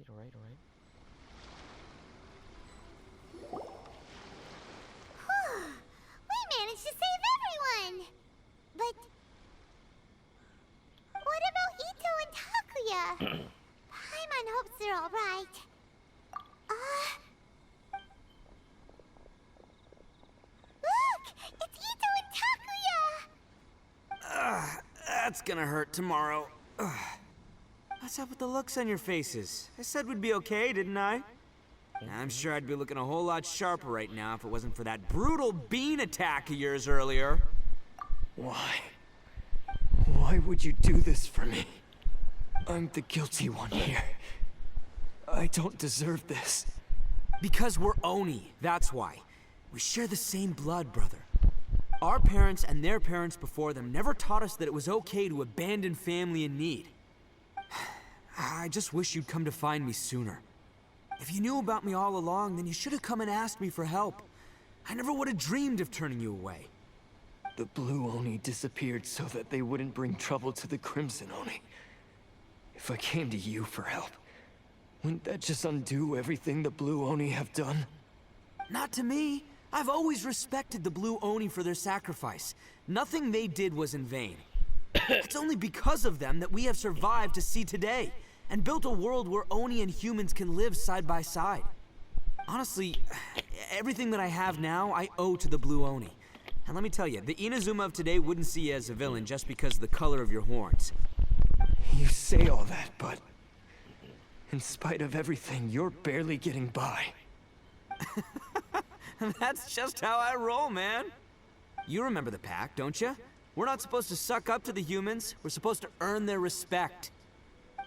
We managed to save everyone! But... what about Ito and Takuya? Paimon hopes they're alright. Look! It's Ito and Takuya! That's gonna hurt tomorrow. What's up with the looks on your faces? I said we'd be okay, didn't I? I'm sure I'd be looking a whole lot sharper right now if it wasn't for that brutal bean attack of yours earlier. Why? Why would you do this for me? I'm the guilty one here. I don't deserve this. Because we're Oni, that's why. We share the same blood, brother. Our parents and their parents before them never taught us that it was okay to abandon family in need. I just wish you'd come to find me sooner. If you knew about me all along, then you should have come and asked me for help. I never would have dreamed of turning you away. The Blue Oni disappeared so that they wouldn't bring trouble to the Crimson Oni. If I came to you for help, wouldn't that just undo everything the Blue Oni have done? Not to me. I've always respected the Blue Oni for their sacrifice. Nothing they did was in vain. It's only because of them that we have survived to see today, and built a world where Oni and humans can live side by side. Honestly, everything that I have now, I owe to the Blue Oni. And let me tell you, the Inazuma of today wouldn't see you as a villain just because of the color of your horns. You say all that, but... in spite of everything, you're barely getting by. That's just how I roll, man. You remember the pact, don't you? We're not supposed to suck up to the humans. We're supposed to earn their respect.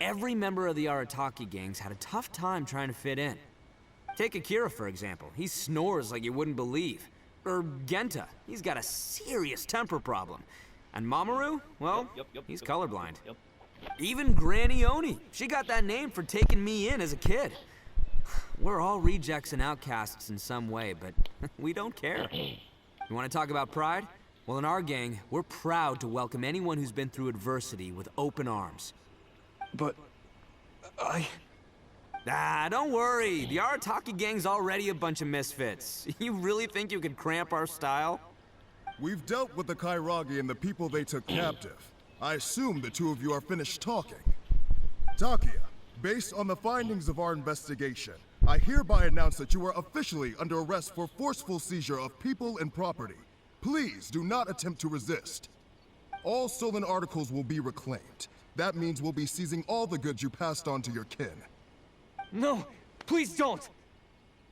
Every member of the Arataki gangs had a tough time trying to fit in. Take Akira, for example. He snores like you wouldn't believe. Or Genta. He's got a serious temper problem. And Mamoru? Well, he's colorblind. Even Granny Oni. She got that name for taking me in as a kid. We're all rejects and outcasts in some way, but we don't care. You want to talk about pride? Well, in our gang, we're proud to welcome anyone who's been through adversity with open arms. But... don't worry. The Arataki gang's already a bunch of misfits. You really think you could cramp our style? We've dealt with the Kairagi and the people they took captive. I assume the two of you are finished talking. Takuya, based on the findings of our investigation, I hereby announce that you are officially under arrest for forceful seizure of people and property. Please do not attempt to resist. All stolen articles will be reclaimed. That means we'll be seizing all the goods you passed on to your kin. No! Please don't!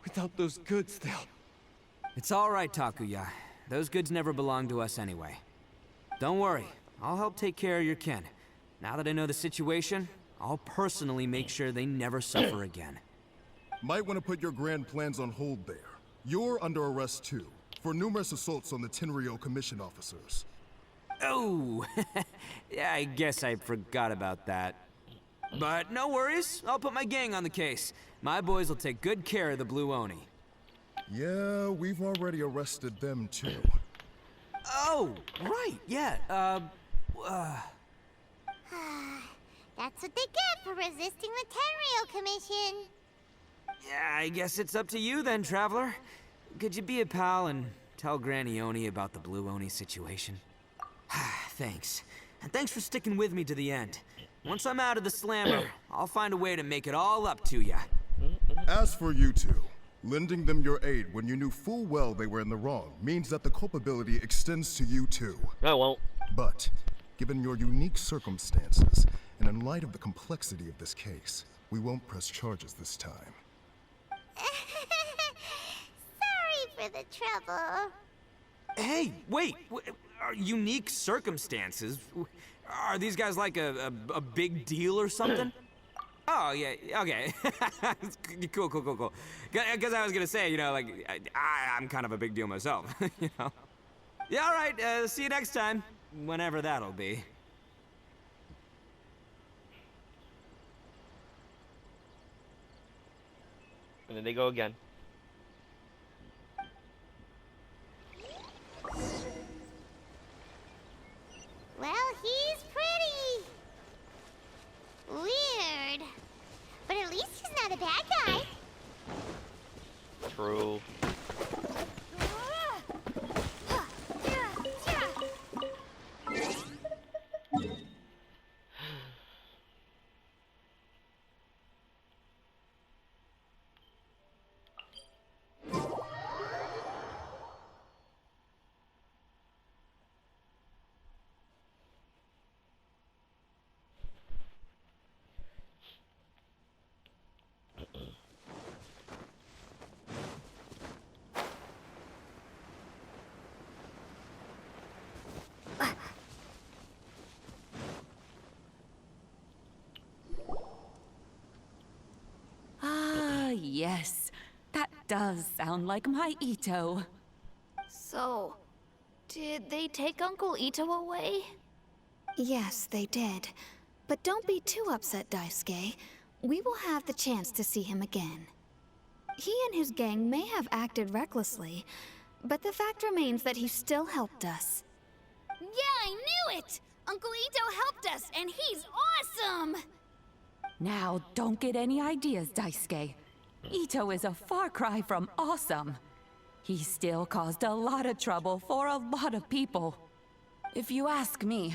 Without those goods, they'll... It's all right, Takuya. Those goods never belonged to us anyway. Don't worry. I'll help take care of your kin. Now that I know the situation, I'll personally make sure they never suffer again. Might want to put your grand plans on hold there. You're under arrest too, for numerous assaults on the Tenryo Commission officers. Oh, yeah, I guess I forgot about that. But no worries, I'll put my gang on the case. My boys will take good care of the Blue Oni. Yeah, we've already arrested them too. Oh, right, yeah, That's what they get for resisting the Tenryo Commission. Yeah, I guess it's up to you then, Traveler. Could you be a pal and tell Granny Oni about the Blue Oni situation? Thanks. And thanks for sticking with me to the end. Once I'm out of the slammer, I'll find a way to make it all up to ya. As for you two, lending them your aid when you knew full well they were in the wrong means that the culpability extends to you too. I won't. But, given your unique circumstances, and in light of the complexity of this case, we won't press charges this time. Sorry for the trouble. Hey, wait! Unique circumstances? Are these guys like a big deal or something? Oh, yeah, okay. Cool. Because I was gonna say, you know, like, I'm kind of a big deal myself, you know? Yeah, all right, see you next time. Whenever that'll be. And then they go again. Well, he's pretty. Weird. But at least he's yes. That does sound like my Ito. So, did they take Uncle Ito away? Yes, they did. But don't be too upset, Daisuke. We will have the chance to see him again. He and his gang may have acted recklessly, but the fact remains that he still helped us. Yeah, I knew it! Uncle Ito helped us, and he's awesome! Now, don't get any ideas, Daisuke. Ito is a far cry from awesome. He still caused a lot of trouble for a lot of people. If you ask me,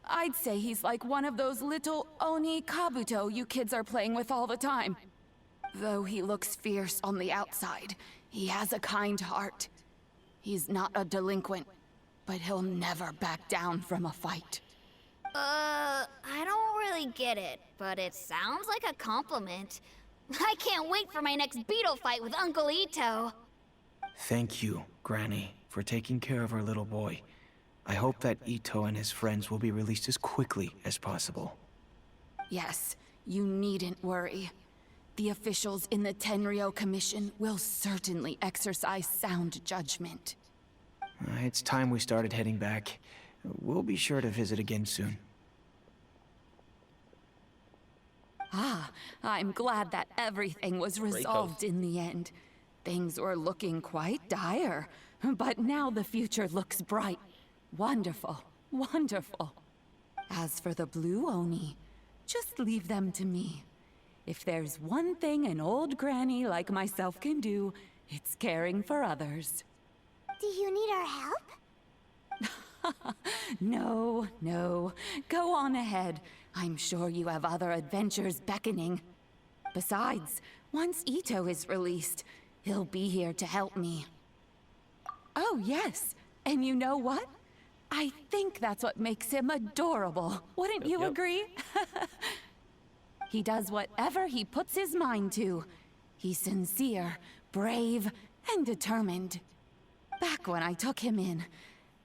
I'd say he's like one of those little Oni Kabuto you kids are playing with all the time. Though he looks fierce on the outside, he has a kind heart. He's not a delinquent, but he'll never back down from a fight. I don't really get it, but it sounds like a compliment. I can't wait for my next beetle fight with Uncle Ito. Thank you, Granny, for taking care of our little boy. I hope that Ito and his friends will be released as quickly as possible. Yes, you needn't worry. The officials in the Tenryo Commission will certainly exercise sound judgment. It's time we started heading back. We'll be sure to visit again soon. Ah, I'm glad that everything was resolved in the end. Things were looking quite dire, but now the future looks bright. Wonderful, wonderful. As for the Blue Oni, just leave them to me. If there's one thing an old granny like myself can do, it's caring for others. Do you need our help? No, no. Go on ahead. I'm sure you have other adventures beckoning. Besides, once Ito is released, he'll be here to help me. Oh, yes. And you know what? I think that's what makes him adorable. Wouldn't you agree? He does whatever he puts his mind to. He's sincere, brave, and determined. Back when I took him in,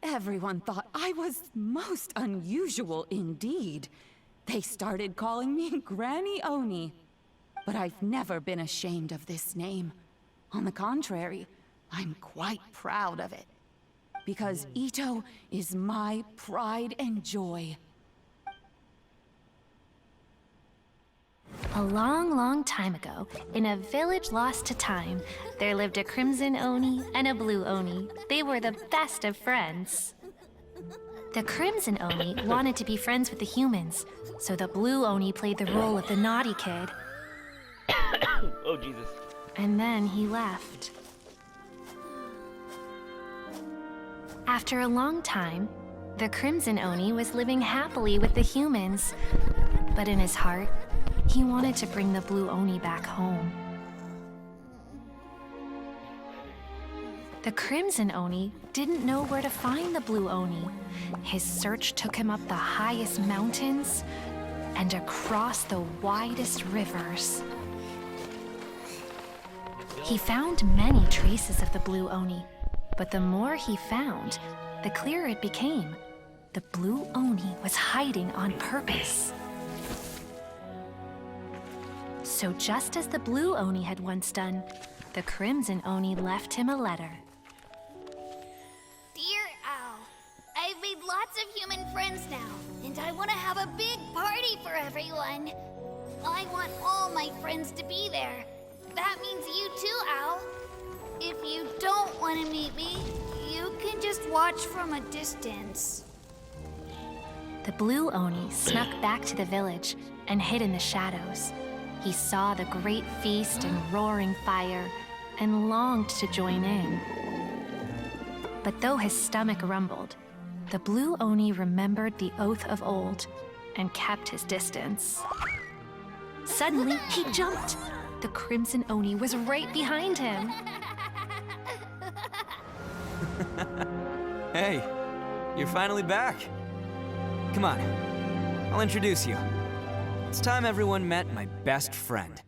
everyone thought I was most unusual indeed. They started calling me Granny Oni. But I've never been ashamed of this name. On the contrary, I'm quite proud of it. Because Ito is my pride and joy. A long, long time ago, in a village lost to time, there lived a Crimson Oni and a Blue Oni. They were the best of friends. The Crimson Oni wanted to be friends with the humans, so the Blue Oni played the role of the naughty kid. Oh, Jesus. And then he left. After a long time, the Crimson Oni was living happily with the humans, but in his heart, he wanted to bring the Blue Oni back home. The Crimson Oni didn't know where to find the Blue Oni. His search took him up the highest mountains and across the widest rivers. He found many traces of the Blue Oni, but the more he found, the clearer it became. The Blue Oni was hiding on purpose. So just as the Blue Oni had once done, the Crimson Oni left him a letter. Dear Al, I've made lots of human friends now, and I want to have a big party for everyone. I want all my friends to be there. That means you too, Al. If you don't want to meet me, you can just watch from a distance. The Blue Oni snuck back to the village and hid in the shadows. He saw the great feast and roaring fire and longed to join in. But though his stomach rumbled, the Blue Oni remembered the oath of old and kept his distance. Suddenly, he jumped. The Crimson Oni was right behind him. Hey, you're finally back. Come on, I'll introduce you. It's time everyone met my best friend.